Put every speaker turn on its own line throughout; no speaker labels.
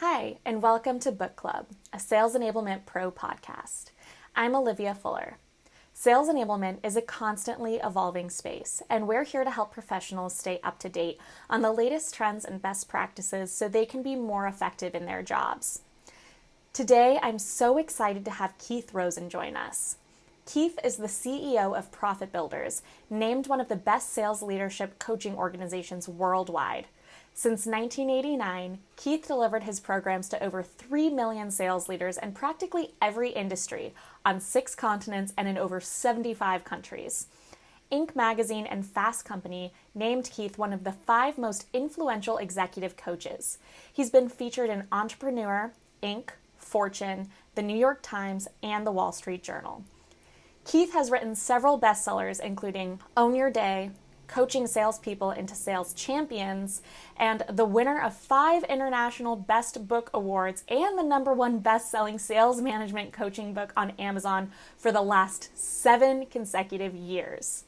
Hi, and welcome to Book Club, a Sales Enablement Pro podcast. I'm Olivia Fuller. Sales enablement is a constantly evolving space, and we're here to help professionals stay up to date on the latest trends and best practices so they can be more effective in their jobs. Today, I'm so excited to have Keith Rosen join us. Keith is the CEO of Profit Builders, named one of the best sales leadership coaching organizations worldwide. Since 1989, Keith delivered his programs to over 3 million sales leaders in practically every industry on 6 continents and in over 75 countries. Inc. magazine and Fast Company named Keith one of the 5 most influential executive coaches. He's been featured in Entrepreneur, Inc., Fortune, the New York Times, and the Wall Street Journal. Keith has written several bestsellers, including Own Your Day, Coaching Salespeople into Sales Champions, and the winner of 5 International Best Book Awards and the #1 best-selling sales management coaching book on Amazon for the last 7 consecutive years.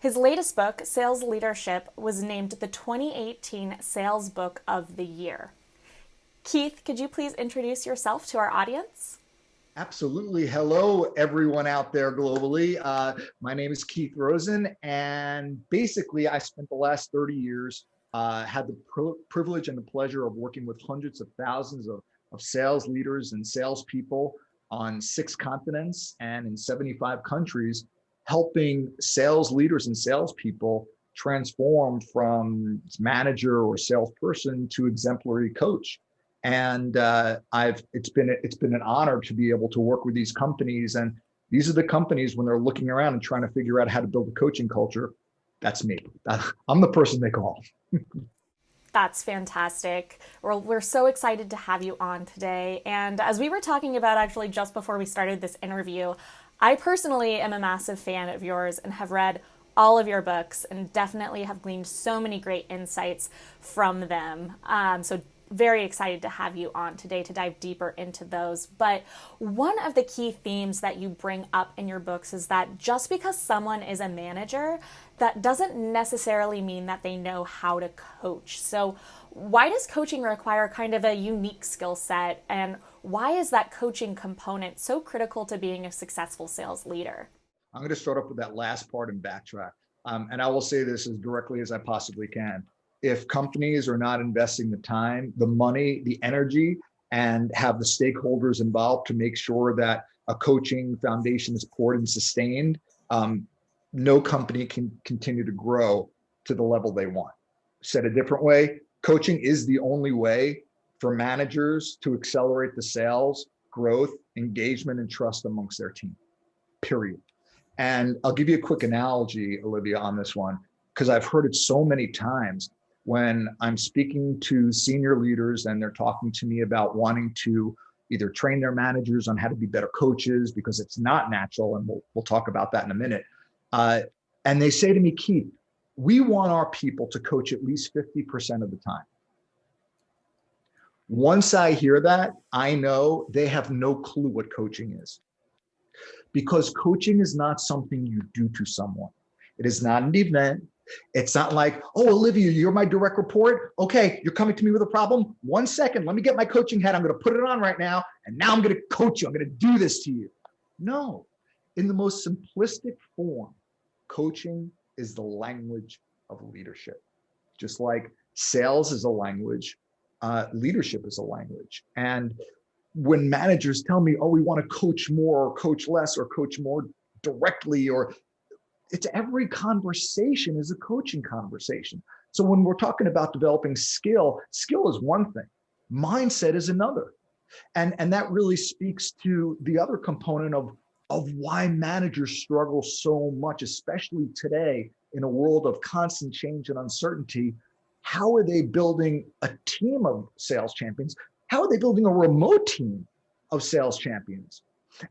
His latest book, Sales Leadership, was named the 2018 Sales Book of the Year. Keith, could you please introduce yourself to our audience?
Absolutely. Hello, everyone out there globally. My name is Keith Rosen, and basically I spent the last 30 years, had the privilege and the pleasure of working with hundreds of thousands of sales leaders and salespeople on 6 continents and in 75 countries, helping sales leaders and salespeople transform from manager or salesperson to exemplary coach. And it's been an honor to be able to work with these companies. And these are the companies when they're looking around and trying to figure out how to build a coaching culture. That's me. I'm the person they call.
That's fantastic. We're so excited to have you on today. And as we were talking about actually just before we started this interview, I personally am a massive fan of yours and have read all of your books and definitely have gleaned so many great insights from them. So very excited to have you on today to dive deeper into those. But one of the key themes that you bring up in your books is that just because someone is a manager, that doesn't necessarily mean that they know how to coach. So why does coaching require kind of a unique skill set, and why is that coaching component so critical to being a successful sales leader?
I'm going to start off with that last part and backtrack. And I will say this as directly as I possibly can. If companies are not investing the time, the money, the energy, and have the stakeholders involved to make sure that a coaching foundation is poured and sustained, no company can continue to grow to the level they want. Said a different way, coaching is the only way for managers to accelerate the sales, growth, engagement, and trust amongst their team, period. And I'll give you a quick analogy, Olivia, on this one, because I've heard it so many times when I'm speaking to senior leaders and they're talking to me about wanting to either train their managers on how to be better coaches because it's not natural, and we'll talk about that in a minute. And they say to me, Keith, we want our people to coach at least 50% of the time. Once I hear that, I know they have no clue what coaching is. Because coaching is not something you do to someone. It is not an event. It's not like, oh, Olivia, you're my direct report. Okay, you're coming to me with a problem. 1 second, let me get my coaching hat. I'm going to put it on right now. And now I'm going to coach you. I'm going to do this to you. No, in the most simplistic form, coaching is the language of leadership. Just like sales is a language, leadership is a language. And when managers tell me, oh, we want to coach more or coach less or coach more directly, or it's every conversation is a coaching conversation. So when we're talking about developing skill is one thing, mindset is another. And that really speaks to the other component of why managers struggle so much, especially today in a world of constant change and uncertainty. How are they building a team of sales champions? How are they building a remote team of sales champions?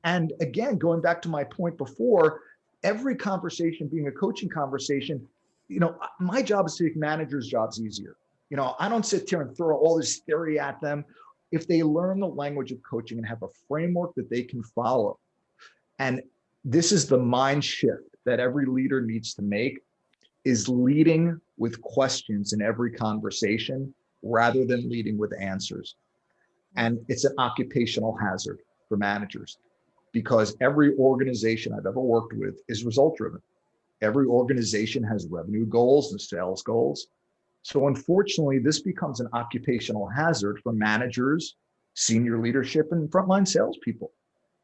And again, going back to my point before, every conversation being a coaching conversation, my job is to make managers' jobs easier. I don't sit here and throw all this theory at them. If they learn the language of coaching and have a framework that they can follow, and this is the mind shift that every leader needs to make, is leading with questions in every conversation rather than leading with answers. And it's an occupational hazard for managers because every organization I've ever worked with is result driven. Every organization has revenue goals and sales goals. So unfortunately, this becomes an occupational hazard for managers, senior leadership, and frontline salespeople,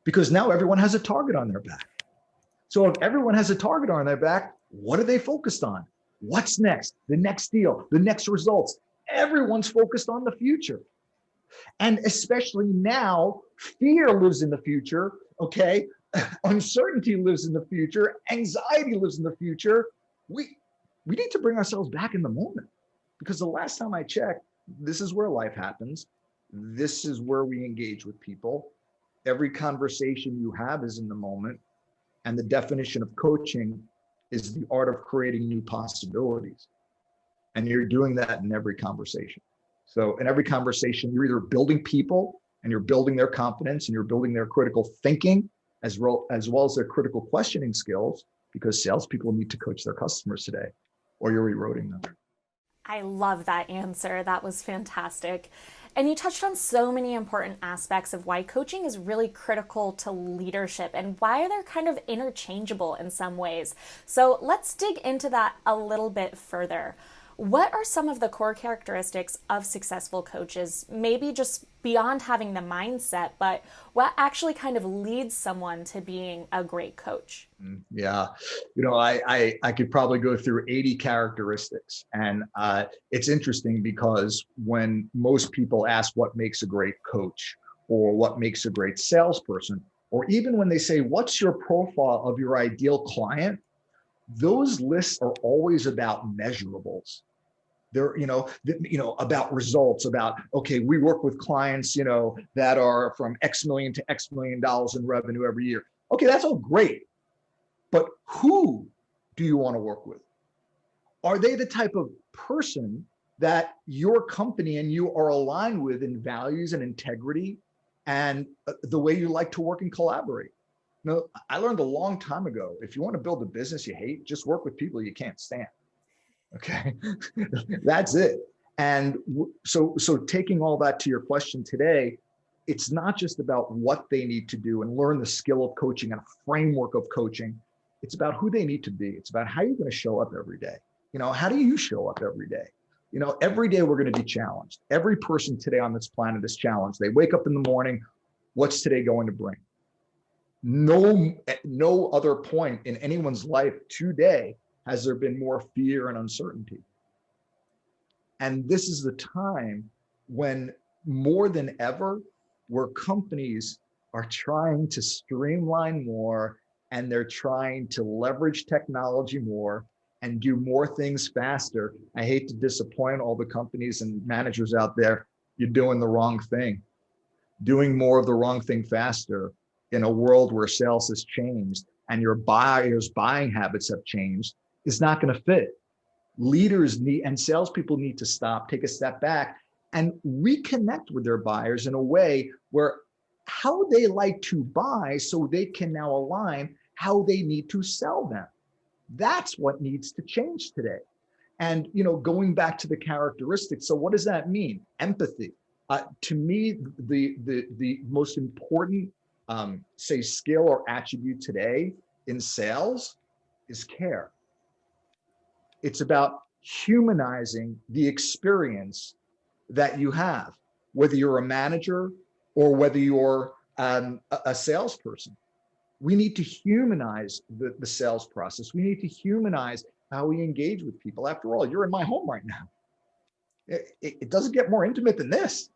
because now everyone has a target on their back. So if everyone has a target on their back, what are they focused on? What's next? The next deal, the next results. Everyone's focused on the future. And especially now, fear lives in the future, okay? Uncertainty lives in the future. Anxiety lives in the future. We need to bring ourselves back in the moment, because the last time I checked, this is where life happens. This is where we engage with people. Every conversation you have is in the moment. And the definition of coaching is the art of creating new possibilities. And you're doing that in every conversation. So in every conversation, you're either building people and you're building their confidence and you're building their critical thinking as well as their critical questioning skills, because salespeople need to coach their customers today, or you're eroding them.
I love that answer. That was fantastic. And you touched on so many important aspects of why coaching is really critical to leadership and why they're kind of interchangeable in some ways. So let's dig into that a little bit further. What are some of the core characteristics of successful coaches? Maybe just beyond having the mindset, but what actually kind of leads someone to being a great coach?
Yeah, I could probably go through 80 characteristics, and it's interesting because when most people ask what makes a great coach or what makes a great salesperson, or even when they say, what's your profile of your ideal client? Those lists are always about measurables. They're, about results, about, okay, we work with clients, that are from X million to X million dollars in revenue every year. Okay, that's all great. But who do you want to work with? Are they the type of person that your company and you are aligned with in values and integrity and the way you like to work and collaborate? No, I learned a long time ago, if you want to build a business you hate, just work with people you can't stand. Okay, that's it. And so taking all that to your question today, it's not just about what they need to do and learn the skill of coaching and a framework of coaching. It's about who they need to be. It's about how you're going to show up every day. How do you show up every day? Every day we're going to be challenged. Every person today on this planet is challenged. They wake up in the morning. What's today going to bring? No other point in anyone's life today has there been more fear and uncertainty. And this is the time when, more than ever, where companies are trying to streamline more and they're trying to leverage technology more and do more things faster. I hate to disappoint all the companies and managers out there. You're doing the wrong thing. Doing more of the wrong thing faster in a world where sales has changed and your buyers' buying habits have changed is not going to fit. Leaders need, and salespeople need to stop, take a step back, and reconnect with their buyers in a way where how they like to buy, so they can now align how they need to sell them. That's what needs to change today. And going back to the characteristics, so what does that mean? Empathy. To me, the most important say skill or attribute today in sales is care. It's about humanizing the experience that you have, whether you're a manager or whether you're a salesperson. We need to humanize the sales process. We need to humanize how we engage with people. After all, you're in my home right now. It doesn't get more intimate than this.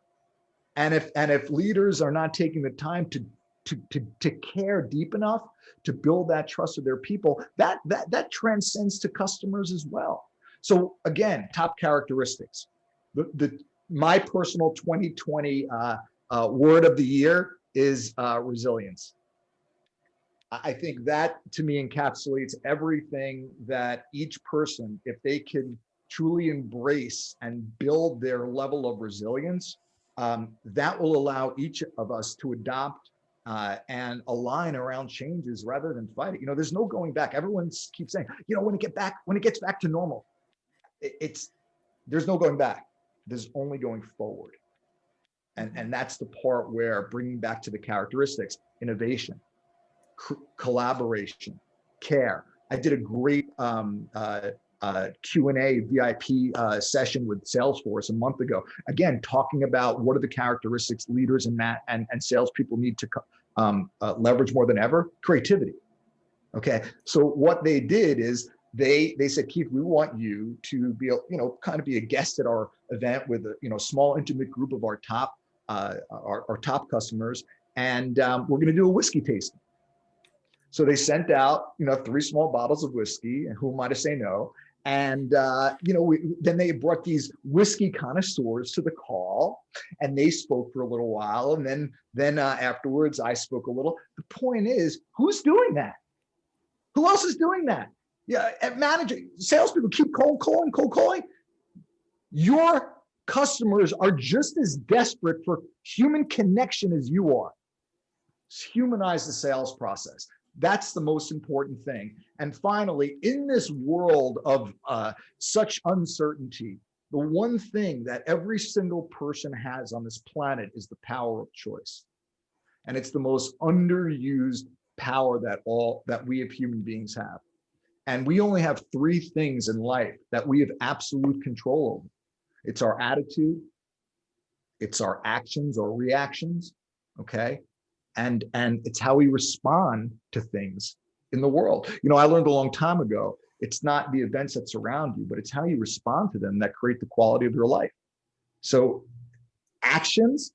And if leaders are not taking the time to care deep enough to build that trust with their people, that transcends to customers as well. So again, top characteristics. My personal 2020 word of the year is resilience. I think that, to me, encapsulates everything that each person, if they can truly embrace and build their level of resilience, that will allow each of us to adopt and align around changes rather than fight it. There's no going back. Everyone keeps saying, when it gets back to normal, there's no going back. There's only going forward. And that's the part where, bringing back to the characteristics, innovation, collaboration, care. I did a great Q&A VIP session with Salesforce a month ago. Again, talking about what are the characteristics leaders and salespeople need to leverage more than ever? Creativity. Okay, so what they did is they said, Keith, we want you to be, kind of be a guest at our event with a, small intimate group of our top customers, and we're going to do a whiskey tasting. So they sent out, 3 small bottles of whiskey, and who am I to say no? And then they brought these whiskey connoisseurs to the call, and they spoke for a little while, and then afterwards I spoke a little. The point is, who's doing that? Who else is doing that? Yeah, at managing salespeople keep cold calling. Your customers are just as desperate for human connection as you are. Humanize the sales process. That's the most important thing. And finally, in this world of such uncertainty, the one thing that every single person has on this planet is the power of choice. And it's the most underused power that we as human beings have. And we only have 3 things in life that we have absolute control over. It's our attitude, it's our actions or reactions, okay? And it's how we respond to things in the world. I learned a long time ago, it's not the events that surround you, but it's how you respond to them that create the quality of your life. So actions,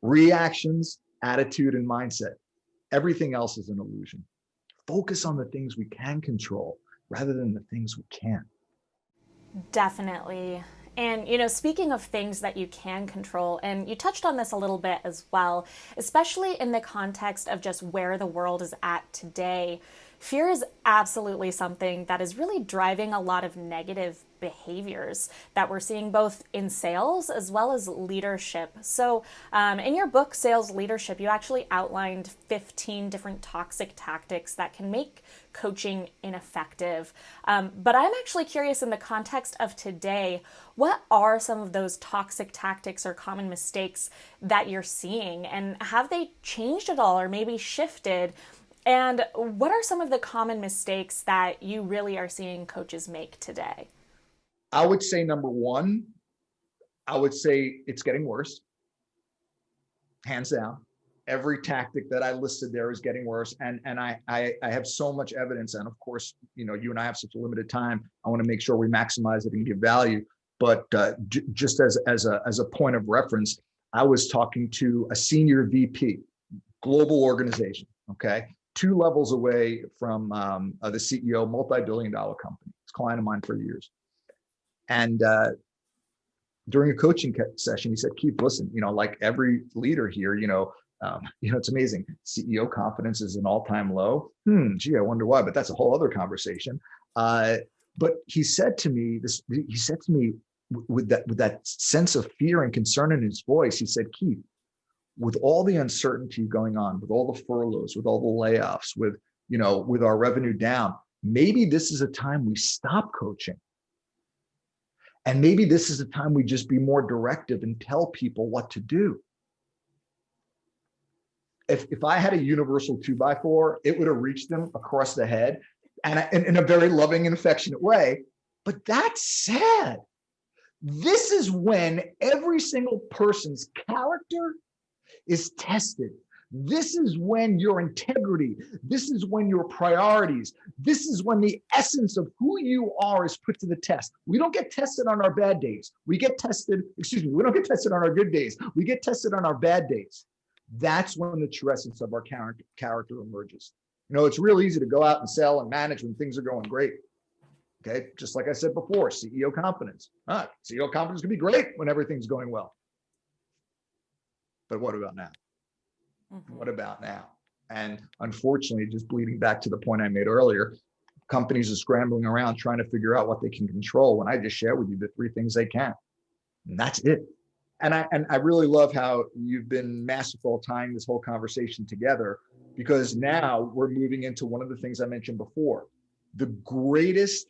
reactions, attitude, and mindset. Everything else is an illusion. Focus on the things we can control rather than the things we can't.
Definitely. And, speaking of things that you can control, and you touched on this a little bit as well, especially in the context of just where the world is at today, fear is absolutely something that is really driving a lot of negative behaviors that we're seeing both in sales as well as leadership. So in your book, Sales Leadership, you actually outlined 15 different toxic tactics that can make coaching ineffective. But I'm actually curious, in the context of today, what are some of those toxic tactics or common mistakes that you're seeing? And have they changed at all or maybe shifted? And what are some of the common mistakes that you really are seeing coaches make today?
I would say number 1, I would say it's getting worse. Hands down. Every tactic that I listed there is getting worse. And I have so much evidence. And of course, you and I have such a limited time. I want to make sure we maximize it and give value. But just as a point of reference, I was talking to a senior VP, global organization, okay? 2 levels away from the CEO, multi-billion-dollar company. It's a client of mine for years. And during a coaching session, he said, Keith, listen, like every leader here, it's amazing. CEO confidence is an all-time low. Gee, I wonder why, but that's a whole other conversation. But he said to me, with that sense of fear and concern in his voice, he said, Keith, with all the uncertainty going on, with all the furloughs, with all the layoffs, with our revenue down, maybe this is a time we stop coaching. And maybe this is a time we just be more directive and tell people what to do. If I had a universal 2x4, it would have reached them across the head, and in a very loving and affectionate way. But that's sad. This is when every single person's character is tested. This is when your integrity, this is when your priorities, this is when the essence of who you are is put to the test. We don't get tested on our bad days. We don't get tested on our good days. We get tested on our bad days. That's when the true essence of our character emerges. It's real easy to go out and sell and manage when things are going great. Okay, just like I said before, CEO confidence. CEO confidence can be great when everything's going well. But what about now? What about now? And unfortunately, just bleeding back to the point I made earlier, companies are scrambling around trying to figure out what they can control when I just share with you the 3 things they can. And that's it. And I really love how you've been masterful tying this whole conversation together, because now we're moving into one of the things I mentioned before. The greatest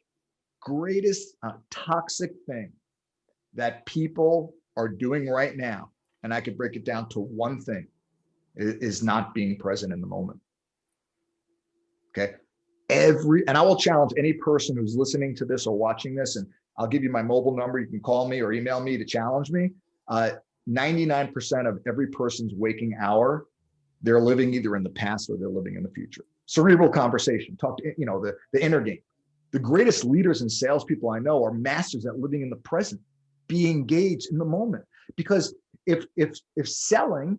toxic thing that people are doing right now and I could break it down to one thing, is not being present in the moment. Okay. And I will challenge any person who's listening to this or watching this, and I'll give you my mobile number. You can call me or email me to challenge me. 99% of every person's waking hour, they're living either in the past or they're living in the future. Cerebral conversation, talk to, the inner game. The greatest leaders and salespeople I know are masters at living in the present, be engaged in the moment. Because if selling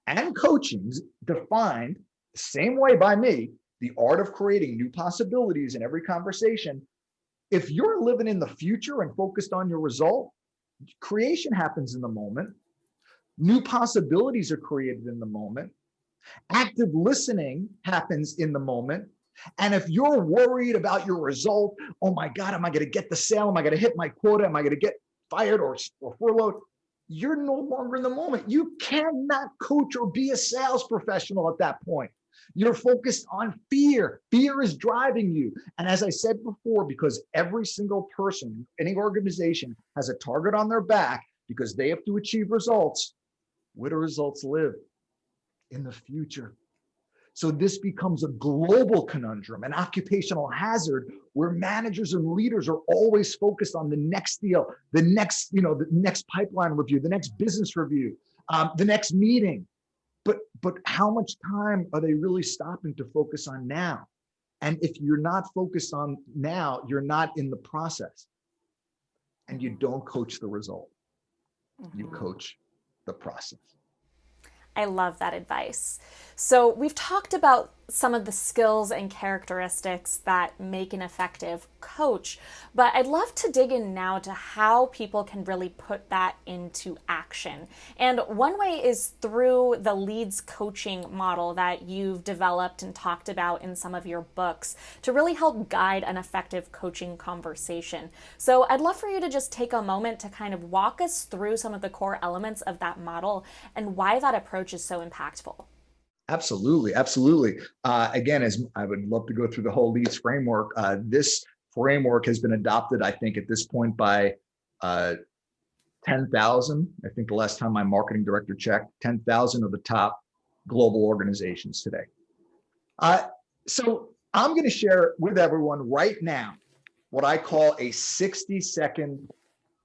and coaching is defined the same way by me, the art of creating new possibilities in every conversation, if you're living in the future and focused on your result, creation happens in the moment. New possibilities are created in the moment. Active listening happens in the moment. And if you're worried about your result, oh my God, am I going to get the sale? Am I going to hit my quota? Am I going to get fired or furloughed? You're no longer in the moment. You cannot coach or be a sales professional at that point. You're focused on fear. Fear is driving you. And as I said before, because every single person, any organization has a target on their back because they have to achieve results, where do results live? In the future. So this becomes a global conundrum, an occupational hazard where managers and leaders are always focused on the next deal, the next pipeline review, the next business review, the next meeting. But how much time are they really stopping to focus on now? And if you're not focused on now, you're not in the process. And you don't coach the result. You coach the process.
I love that advice. So, we've talked about some of the skills and characteristics that make an effective coach, but I'd love to dig in now to how people can really put that into action. And one way is through the leads coaching model that you've developed and talked about in some of your books to really help guide an effective coaching conversation. So, I'd love for you to just take a moment to kind of walk us through some of the core elements of that model and why that approach is so impactful.
Absolutely. Absolutely. Again, as I would love to go through the whole leads framework, this framework has been adopted, I think, at this point by 10,000. I think the last time my marketing director checked, 10,000 of the top global organizations today. So I'm going to share with everyone right now what I call a 60-second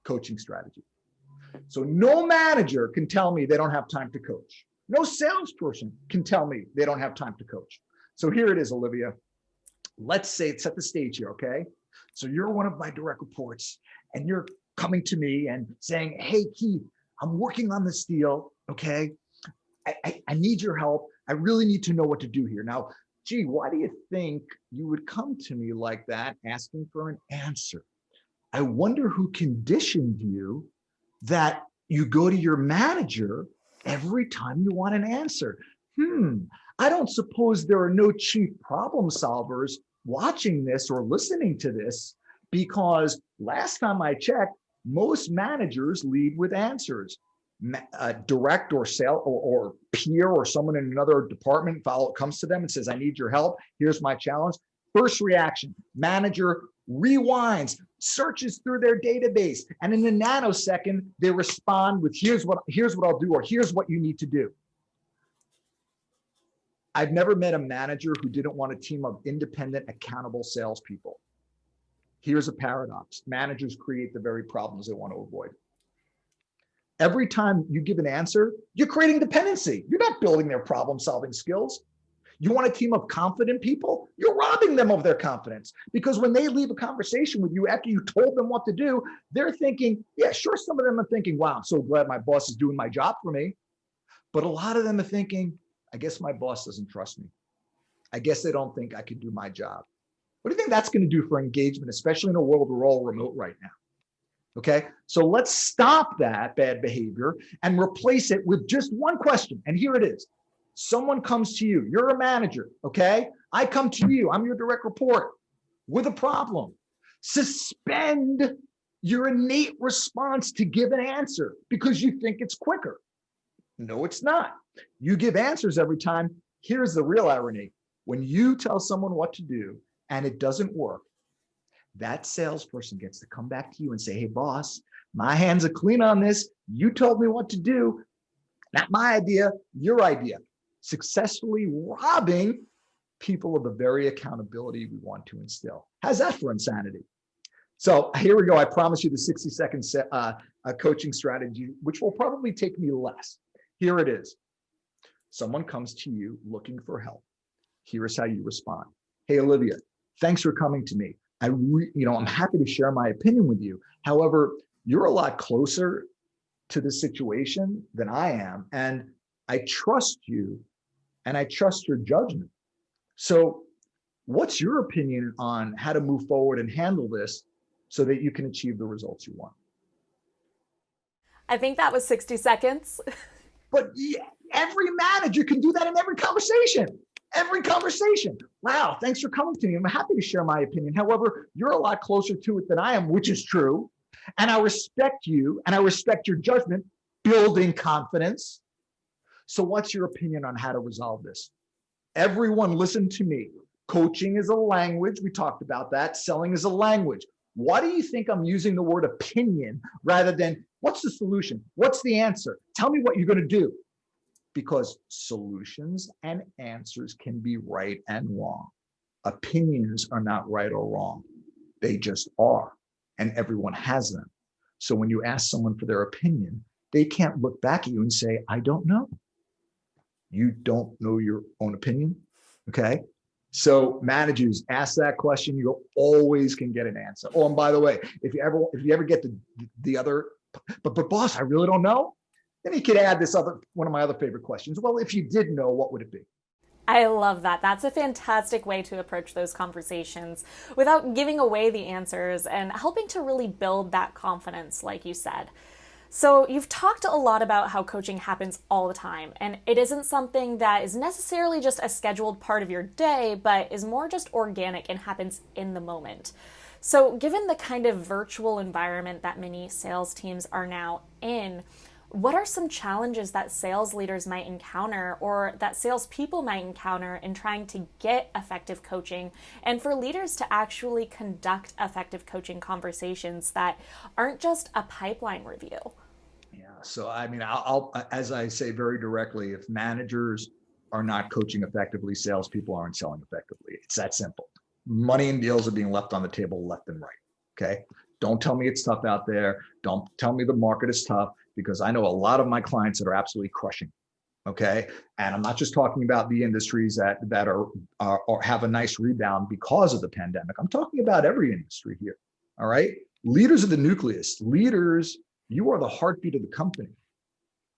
coaching strategy. So no manager can tell me they don't have time to coach. No salesperson can tell me they don't have time to coach. So here it is, Olivia. Let's say, set the stage here, okay? So you're one of my direct reports and you're coming to me and saying, hey, Keith, I'm working on this deal, okay? I need your help. I really need to know what to do here. Now, gee, why do you think you would come to me like that, asking for an answer? I wonder who conditioned you that you go to your manager every time you want an answer. I don't suppose there are no chief problem solvers watching this or listening to this, because last time I checked, most managers lead with answers. Direct or sale or peer or someone in another department comes to them and says, I need your help. Here's my challenge. First reaction, manager rewinds, searches through their database, and in a nanosecond, they respond with, here's what I'll do, or here's what you need to do. I've never met a manager who didn't want a team of independent, accountable salespeople. Here's a paradox. Managers create the very problems they want to avoid. Every time you give an answer, you're creating dependency. You're not building their problem-solving skills. You want a team of confident people? You're robbing them of their confidence, because when they leave a conversation with you after you told them what to do, they're thinking, yeah, sure, some of them are thinking, wow, I'm so glad my boss is doing my job for me. But a lot of them are thinking, I guess my boss doesn't trust me. I guess they don't think I can do my job. What do you think that's going to do for engagement, especially in a world we're all remote right now? Okay, so let's stop that bad behavior and replace it with just one question. And here it is. Someone comes to you, you're a manager, okay? I come to you, I'm your direct report with a problem. Suspend your innate response to give an answer because you think it's quicker. No, it's not. You give answers every time. Here's the real irony. When you tell someone what to do and it doesn't work, that salesperson gets to come back to you and say, hey, boss, My hands are clean on this. You told me what to do. Not my idea, your idea. Successfully robbing people of the very accountability we want to instill. How's that for insanity? So here we go. I promise you the 60-second coaching strategy, which will probably take me less. Here it is. Someone comes to you looking for help. Here's how you respond. Hey, Olivia, thanks for coming to me. I'm happy to share my opinion with you. However, you're a lot closer to the situation than I am, and I trust you, and I trust your judgment. So what's your opinion on how to move forward and handle this so that you can achieve the results you want?
I think that was 60 seconds.
But yeah, every manager can do that in every conversation. Every conversation. Wow, thanks for coming to me. I'm happy to share my opinion. However, you're a lot closer to it than I am, which is true. And I respect you and I respect your judgment, building confidence. So what's your opinion on how to resolve this? Everyone listen to me. Coaching is a language. We talked about that. Selling is a language. Why do you think I'm using the word opinion rather than what's the solution? What's the answer? Tell me what you're going to do. Because solutions and answers can be right and wrong. Opinions are not right or wrong. They just are. And everyone has them. So when you ask someone for their opinion, they can't look back at you and say, I don't know. You don't know your own opinion. Okay. So managers ask that question, you always can get an answer. Oh, and by the way, if you ever get the other, but boss, I really don't know. Then you could add this other, one of my other favorite questions. Well, if you did know, what would it be?
I love that. That's a fantastic way to approach those conversations without giving away the answers and helping to really build that confidence, like you said. So you've talked a lot about how coaching happens all the time, and it isn't something that is necessarily just a scheduled part of your day, but is more just organic and happens in the moment. So given the kind of virtual environment that many sales teams are now in, what are some challenges that sales leaders might encounter or that salespeople might encounter in trying to get effective coaching and for leaders to actually conduct effective coaching conversations that aren't just a pipeline review?
Yeah. So, I mean, I'll as I say very directly, if managers are not coaching effectively, salespeople aren't selling effectively. It's that simple. Money and deals are being left on the table left and right. Okay. Don't tell me it's tough out there. Don't tell me the market is tough, because I know a lot of my clients that are absolutely crushing. Okay. And I'm not just talking about the industries that are or have a nice rebound because of the pandemic. I'm talking about every industry here. All right. Leaders are the nucleus. Leaders, you are the heartbeat of the company.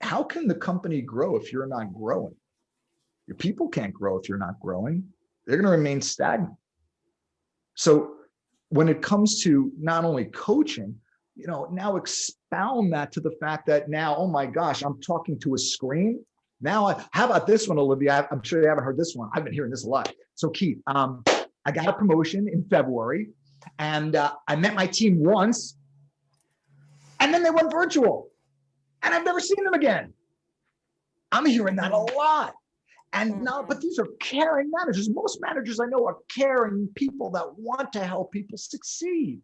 How can the company grow if you're not growing? Your people can't grow if you're not growing. They're going to remain stagnant. So when it comes to not only coaching, now expound that to the fact that now, oh my gosh, I'm talking to a screen. Now, how about this one, Olivia? I'm sure you haven't heard this one. I've been hearing this a lot. So Keith, I got a promotion in February, and I met my team once, and then they went virtual, and I've never seen them again. I'm hearing that a lot. And now, but these are caring managers. Most managers I know are caring people that want to help people succeed.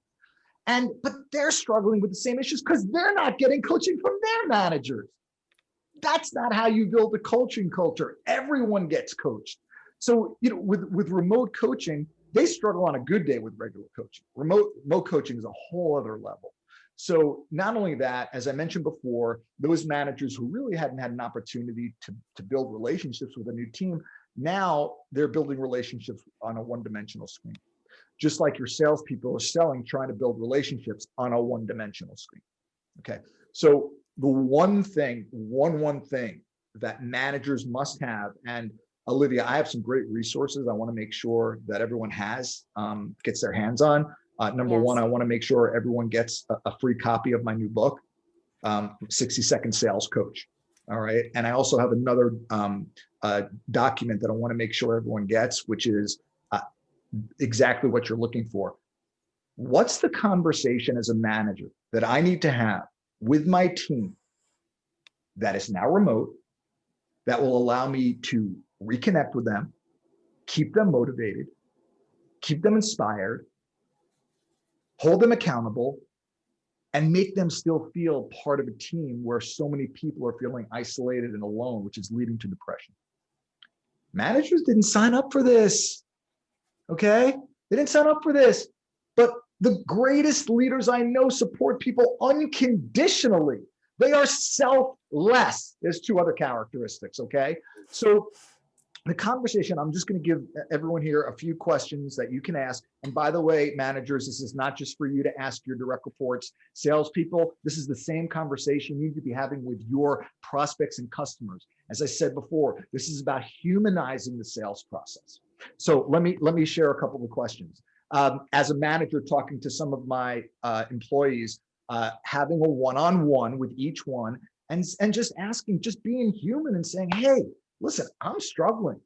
But they're struggling with the same issues because they're not getting coaching from their managers. That's not how you build a coaching culture. Everyone gets coached. So, with remote coaching, they struggle on a good day with regular coaching. Remote coaching is a whole other level. So not only that, as I mentioned before, those managers who really hadn't had an opportunity to build relationships with a new team, now they're building relationships on a one-dimensional screen. Just like your salespeople are selling, trying to build relationships on a one-dimensional screen. Okay. So the one thing that managers must have, and Olivia, I have some great resources I want to make sure that everyone gets their hands on. Number one, I want to make sure everyone gets a free copy of my new book, 60-Second Sales Coach. All right. And I also have another document that I want to make sure everyone gets, which is exactly what you're looking for. What's the conversation as a manager that I need to have with my team that is now remote, that will allow me to reconnect with them, keep them motivated, keep them inspired, hold them accountable, and make them still feel part of a team where so many people are feeling isolated and alone, which is leading to depression. Managers didn't sign up for this, okay? They didn't sign up for this. But the greatest leaders I know support people unconditionally. They are selfless. There's two other characteristics, okay? So the conversation, I'm just going to give everyone here a few questions that you can ask. And by the way, managers, this is not just for you to ask your direct reports. Salespeople, this is the same conversation you need to be having with your prospects and customers. As I said before, this is about humanizing the sales process. So let me share a couple of questions. As a manager talking to some of my employees, having a one-on-one with each one and just asking, just being human and saying, hey, listen, I'm struggling.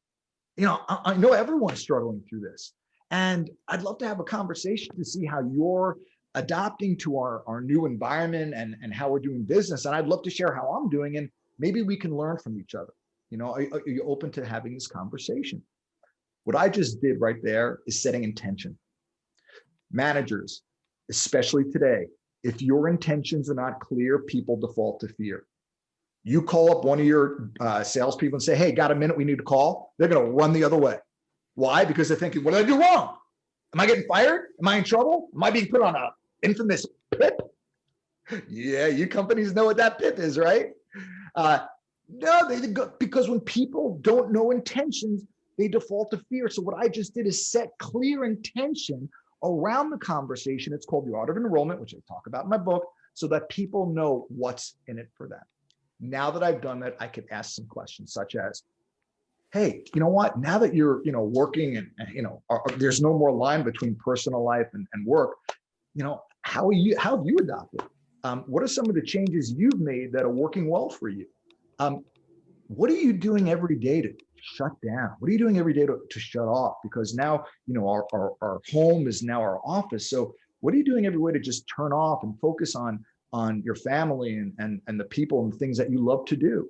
I know everyone's struggling through this. And I'd love to have a conversation to see how you're adapting to our new environment and how we're doing business. And I'd love to share how I'm doing, and maybe we can learn from each other. Are you open to having this conversation? What I just did right there is setting intention. Managers, especially today, if your intentions are not clear, people default to fear. You call up one of your salespeople and say, hey, got a minute, we need to call. They're going to run the other way. Why? Because they're thinking, what did I do wrong? Am I getting fired? Am I in trouble? Am I being put on an infamous PIP? Yeah, you companies know what that PIP is, right? No, because when people don't know intentions, they default to fear. So what I just did is set clear intention around the conversation. It's called the Art of Enablement, which I talk about in my book, so that people know what's in it for them. Now that I've done that, I could ask some questions such as, hey, you know what? Now that you're, working and there's no more line between personal life and work, how have you adopted? What are some of the changes you've made that are working well for you? What are you doing every day to shut down? What are you doing every day to shut off? Because now, our home is now our office. So what are you doing every way to just turn off and focus on your family and the people and things that you love to do?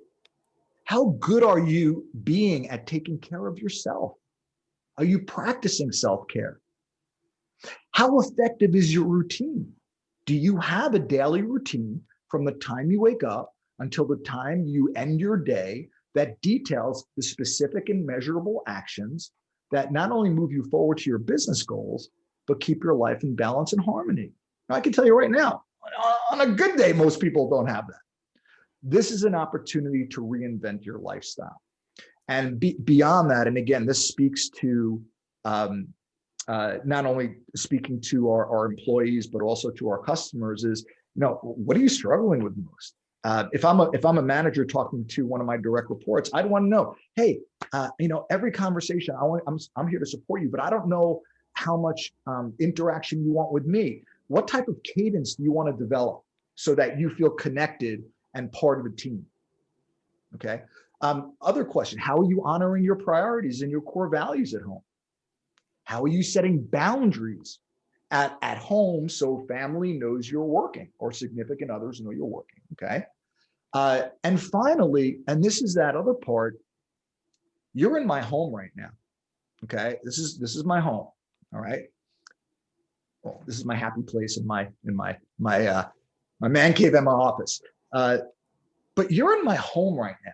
How good are you being at taking care of yourself? Are you practicing self-care? How effective is your routine? Do you have a daily routine from the time you wake up until the time you end your day that details the specific and measurable actions that not only move you forward to your business goals, but keep your life in balance and harmony? Now, I can tell you right now, on a good day, most people don't have that. This is an opportunity to reinvent your lifestyle. And beyond that, and again, this speaks to not only speaking to our employees, but also to our customers is, what are you struggling with most? If I'm a manager talking to one of my direct reports, I'd want to know, hey, every conversation, I'm here to support you, but I don't know how much interaction you want with me. What type of cadence do you want to develop so that you feel connected and part of a team? Okay. Other question, how are you honoring your priorities and your core values at home? How are you setting boundaries at home so family knows you're working or significant others know you're working? Okay. And finally, and this is that other part, you're in my home right now. Okay. This is my home. All right. Well, this is my happy place in my man cave and my office. But you're in my home right now.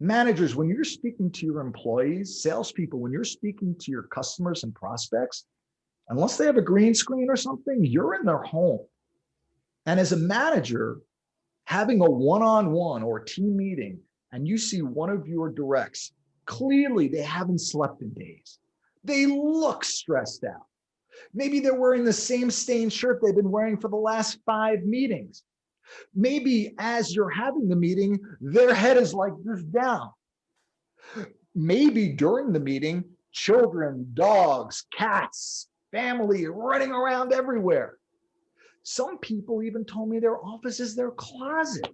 Managers, when you're speaking to your employees, salespeople, when you're speaking to your customers and prospects, unless they have a green screen or something, you're in their home. And as a manager, having a one-on-one or team meeting, and you see one of your directs, clearly they haven't slept in days. They look stressed out. Maybe they're wearing the same stained shirt they've been wearing for the last 5 meetings. Maybe as you're having the meeting, their head is like this down. Maybe during the meeting, children, dogs, cats, family running around everywhere. Some people even told me their office is their closet.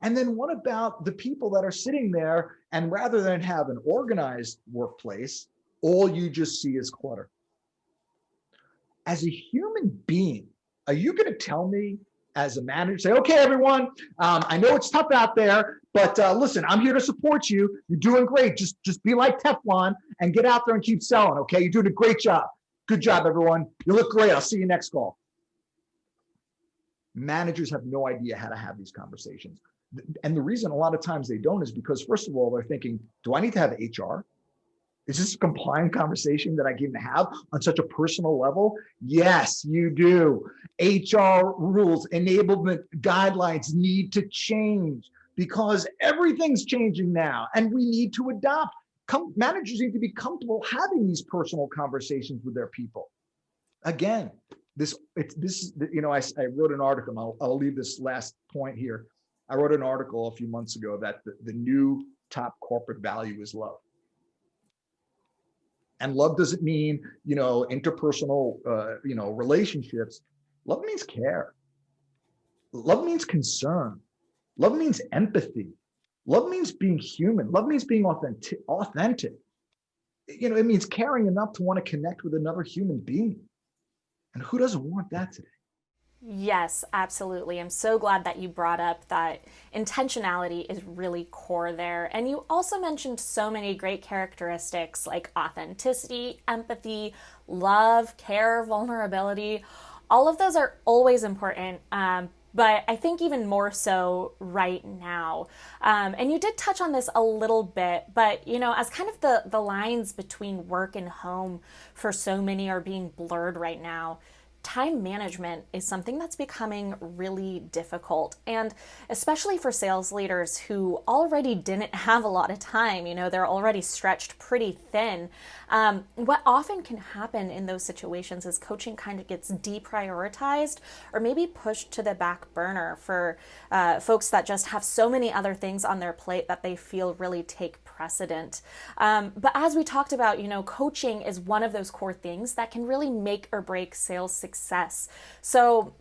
And then what about the people that are sitting there and rather than have an organized workplace, all you just see is clutter? As a human being, are you going to tell me as a manager, say, okay, everyone, I know it's tough out there, but listen, I'm here to support you. You're doing great. Just be like Teflon and get out there and keep selling, okay? You're doing a great job. Good job, everyone. You look great. I'll see you next call. Managers have no idea how to have these conversations. And the reason a lot of times they don't is because, first of all, they're thinking, do I need to have HR? Is this a compliant conversation that I can have on such a personal level? Yes, you do. HR rules, enablement guidelines need to change because everything's changing now and we need to adopt. Managers need to be comfortable having these personal conversations with their people. Again, I wrote an article. I'll leave this last point here. I wrote an article a few months ago that the new top corporate value is love. And love doesn't mean, interpersonal, relationships. Love means care. Love means concern. Love means empathy. Love means being human. Love means being authentic. It means caring enough to want to connect with another human being. And who doesn't want that today?
Yes, absolutely. I'm so glad that you brought up that intentionality is really core there. And you also mentioned so many great characteristics like authenticity, empathy, love, care, vulnerability. All of those are always important, but I think even more so right now. And you did touch on this a little bit, but as kind of the lines between work and home for so many are being blurred right now, time management is something that's becoming really difficult. And especially for sales leaders who already didn't have a lot of time, they're already stretched pretty thin. What often can happen in those situations is coaching kind of gets deprioritized or maybe pushed to the back burner for folks that just have so many other things on their plate that they feel really take precedent. But as we talked about, coaching is one of those core things that can really make or break sales success. So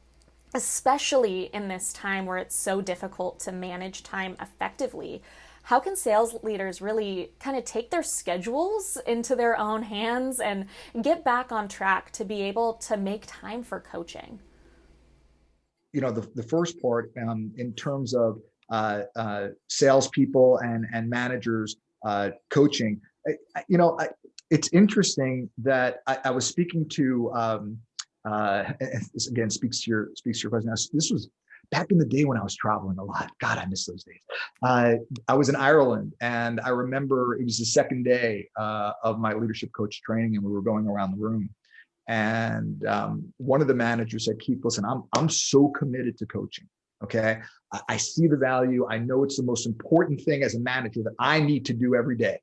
especially in this time where it's so difficult to manage time effectively, how can sales leaders really kind of take their schedules into their own hands and get back on track to be able to make time for coaching?
The first part, in terms of salespeople and managers coaching, it's interesting that I was speaking to. This again speaks to your question. This was back in the day when I was traveling a lot. God, I miss those days. I was in Ireland, and I remember it was the second day of my leadership coach training, and we were going around the room. And one of the managers said, "Keith, listen, I'm so committed to coaching. Okay, I see the value. I know it's the most important thing as a manager that I need to do every day,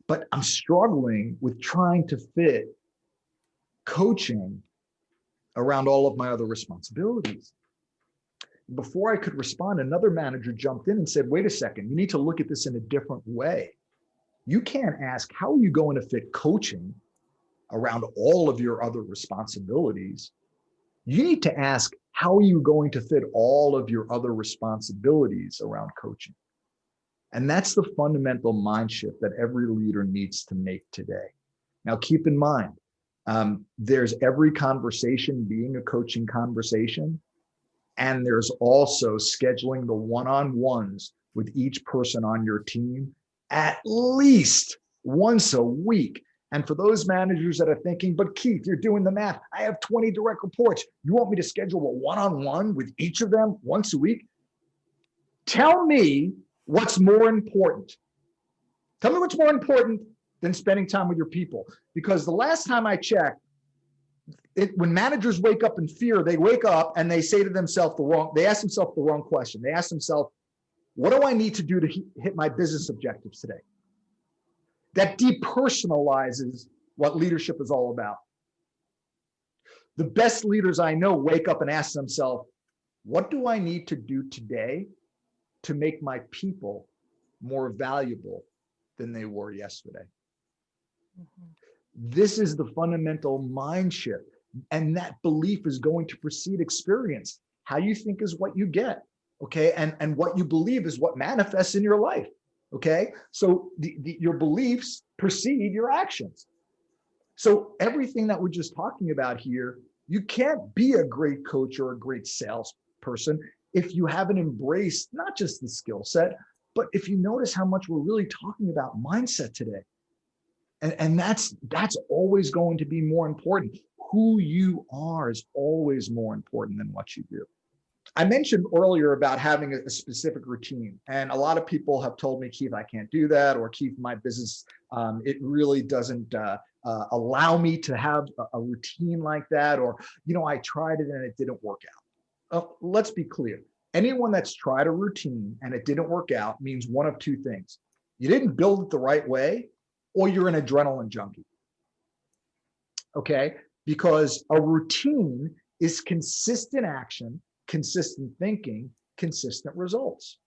but I'm struggling with trying to fit coaching around all of my other responsibilities." Before I could respond, another manager jumped in and said, "Wait a second, you need to look at this in a different way. You can't ask, how are you going to fit coaching around all of your other responsibilities? You need to ask, how are you going to fit all of your other responsibilities around coaching?" And that's the fundamental mind shift that every leader needs to make today. Now, keep in mind, there's every conversation being a coaching conversation. And there's also scheduling the one-on-ones with each person on your team at least once a week. And for those managers that are thinking, "But Keith, you're doing the math. I have 20 direct reports. You want me to schedule a one-on-one with each of them once a week?" Tell me what's more important. Tell me what's more important than spending time with your people. Because the last time I checked, when managers wake up in fear, they wake up and they say to themselves they ask themselves the wrong question. They ask themselves, what do I need to do to hit my business objectives today? That depersonalizes what leadership is all about. The best leaders I know wake up and ask themselves, what do I need to do today to make my people more valuable than they were yesterday? Mm-hmm. This is the fundamental mind shift. And that belief is going to precede experience. How you think is what you get, okay? And what you believe is what manifests in your life, okay? So your beliefs precede your actions. So everything that we're just talking about here, you can't be a great coach or a great salesperson if you haven't embraced not just the skill set, but if you notice how much we're really talking about mindset today. And that's always going to be more important. Who you are is always more important than what you do. I mentioned earlier about having a specific routine, and a lot of people have told me, Keith, I can't do that, or Keith, my business, it really doesn't allow me to have a routine like that, or, I tried it and it didn't work out. Let's be clear. Anyone that's tried a routine and it didn't work out means one of two things. You didn't build it the right way, or you're an adrenaline junkie. Okay? Because a routine is consistent action, consistent thinking, consistent results.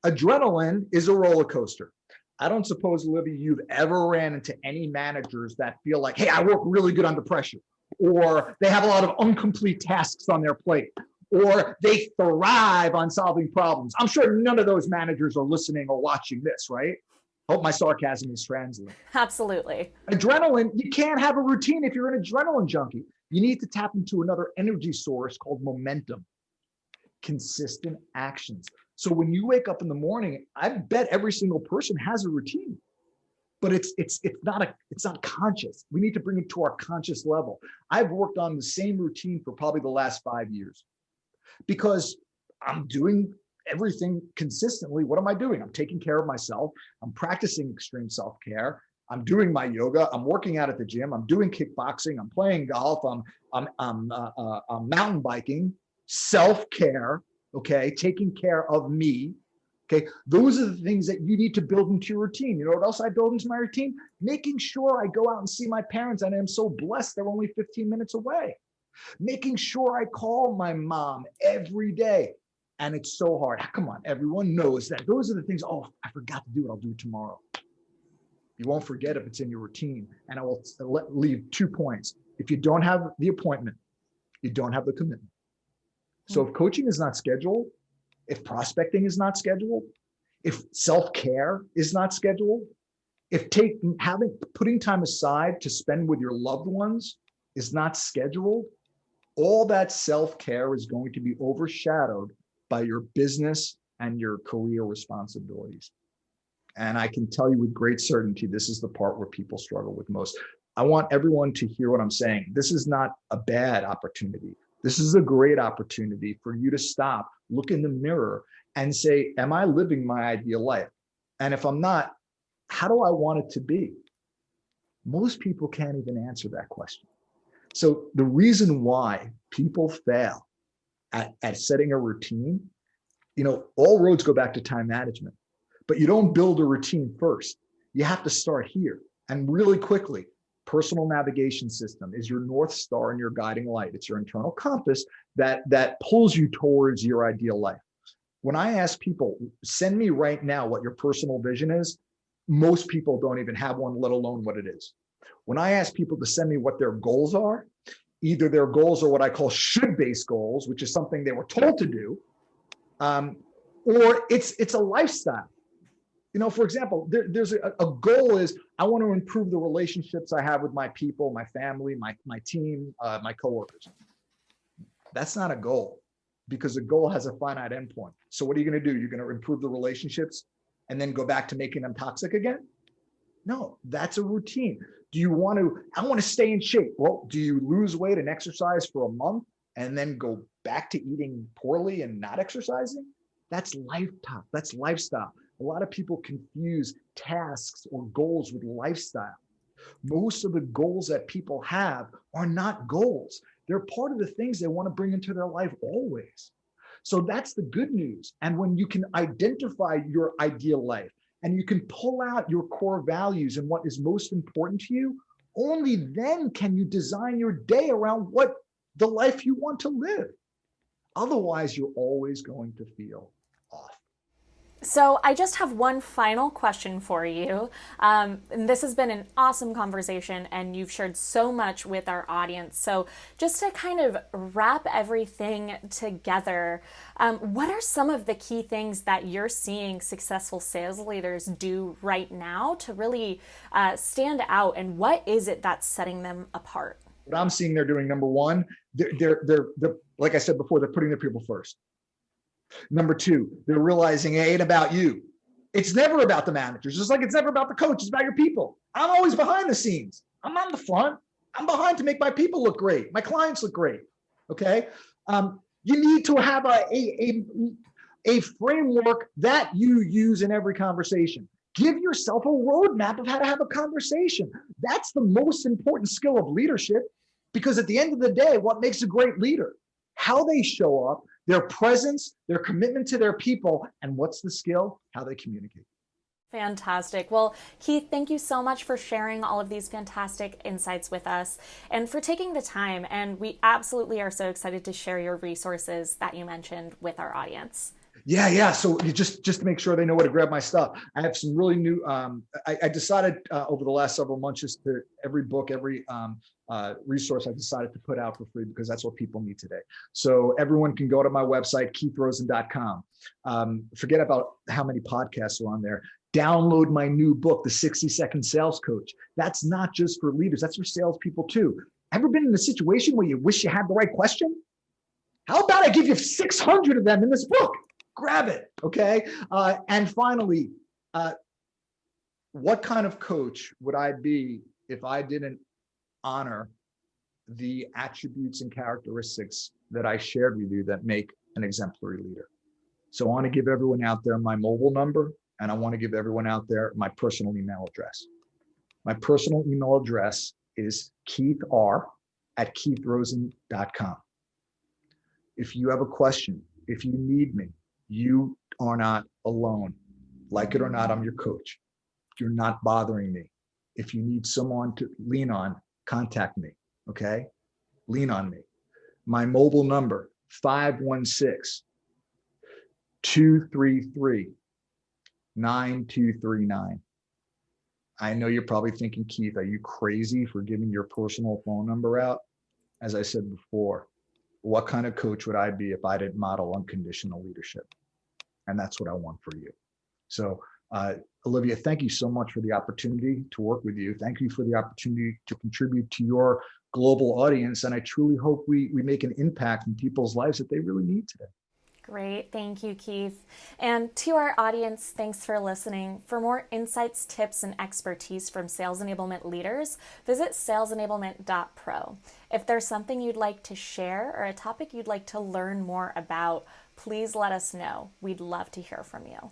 Adrenaline is a roller coaster. I don't suppose, Olivia, you've ever ran into any managers that feel like, hey, I work really good under pressure, or they have a lot of incomplete tasks on their plate, or they thrive on solving problems. I'm sure none of those managers are listening or watching this, right? Hope my sarcasm is translating.
Absolutely.
Adrenaline, you can't have a routine if you're an adrenaline junkie. You need to tap into another energy source called momentum, consistent actions. So when you wake up in the morning, I bet every single person has a routine, but it's not conscious. We need to bring it to our conscious level. I've worked on the same routine for probably the last 5 years because I'm doing everything consistently. What am I doing? I'm taking care of myself. I'm practicing extreme self-care. I'm doing my yoga. I'm working out at the gym. I'm doing kickboxing. I'm playing golf. I'm mountain biking. Self-care. Okay, taking care of me. Okay, those are the things that you need to build into your routine. You know what else I build into my routine? Making sure I go out and see my parents, and I'm so blessed they're only 15 minutes away. Making sure I call my mom every day. And it's so hard. Come on, everyone knows that those are the things. Oh, I forgot to do it. I'll do it tomorrow. You won't forget if it's in your routine. And I will leave 2 points. If you don't have the appointment, you don't have the commitment. So if coaching is not scheduled, if prospecting is not scheduled, if self-care is not scheduled, if putting time aside to spend with your loved ones is not scheduled, all that self-care is going to be overshadowed by your business and your career responsibilities. And I can tell you with great certainty, this is the part where people struggle with most. I want everyone to hear what I'm saying. This is not a bad opportunity. This is a great opportunity for you to stop, look in the mirror, and say, am I living my ideal life? And if I'm not, how do I want it to be? Most people can't even answer that question. So the reason why people fail at setting a routine, all roads go back to time management, but you don't build a routine first. You have to start here. And really quickly, personal navigation system is your North Star and your guiding light. It's your internal compass that pulls you towards your ideal life. When I ask people, send me right now what your personal vision is, most people don't even have one, let alone what it is. When I ask people to send me what their goals are, either their goals are what I call should-based goals, which is something they were told to do, or it's a lifestyle. For example, there's a goal is I want to improve the relationships I have with my people, my family, my team, my coworkers. That's not a goal because a goal has a finite endpoint. So what are you going to do? You're going to improve the relationships and then go back to making them toxic again? No, that's a routine. I want to stay in shape. Well, do you lose weight and exercise for a month and then go back to eating poorly and not exercising? That's lifestyle. A lot of people confuse tasks or goals with lifestyle. Most of the goals that people have are not goals. They're part of the things they want to bring into their life always. So that's the good news. And when you can identify your ideal life and you can pull out your core values and what is most important to you, only then can you design your day around what the life you want to live. Otherwise, you're always going to feel off.
So I just have one final question for you. And this has been an awesome conversation and you've shared so much with our audience. So just to kind of wrap everything together, what are some of the key things that you're seeing successful sales leaders do right now to really stand out, and what is it that's setting them apart?
What I'm seeing they're doing, number one, they're like I said before, they're putting their people first. Number two, they're realizing it ain't about you. It's never about the managers. Just like it's never about the coach. It's about your people. I'm always behind the scenes. I'm not in the front. I'm behind to make my people look great. My clients look great. Okay. You need to have a framework that you use in every conversation. Give yourself a roadmap of how to have a conversation. That's the most important skill of leadership, because at the end of the day, what makes a great leader? How they show up, their presence, their commitment to their people, and what's the skill? How they communicate.
Fantastic. Well, Keith, thank you so much for sharing all of these fantastic insights with us and for taking the time. And we absolutely are so excited to share your resources that you mentioned with our audience.
Yeah. So just to make sure they know where to grab my stuff, I have some really new. I decided over the last several months, just to every book, every resource I decided to put out for free, because that's what people need today. So everyone can go to my website, keithrosen.com. Forget about how many podcasts are on there. Download my new book, The 60-Second Sales Coach. That's not just for leaders, that's for salespeople too. Ever been in a situation where you wish you had the right question? How about I give you 600 of them in this book? Grab it, okay? And finally, what kind of coach would I be if I didn't honor the attributes and characteristics that I shared with you that make an exemplary leader? So I want to give everyone out there my mobile number, and I want to give everyone out there my personal email address. My personal email address is keithr@keithrosen.com. If you have a question, if you need me, you are not alone. Like it or not, I'm your coach. You're not bothering me. If you need someone to lean on, contact me, okay? Lean on me. My mobile number, 516-233-9239. I know you're probably thinking, Keith, are you crazy for giving your personal phone number out? As I said before, what kind of coach would I be if I didn't model unconditional leadership? And that's what I want for you. So, Olivia, thank you so much for the opportunity to work with you. Thank you for the opportunity to contribute to your global audience. And I truly hope we make an impact in people's lives that they really need today.
Great. Thank you, Keith. And to our audience, thanks for listening. For more insights, tips, and expertise from sales enablement leaders, visit salesenablement.pro. If there's something you'd like to share or a topic you'd like to learn more about, please let us know. We'd love to hear from you.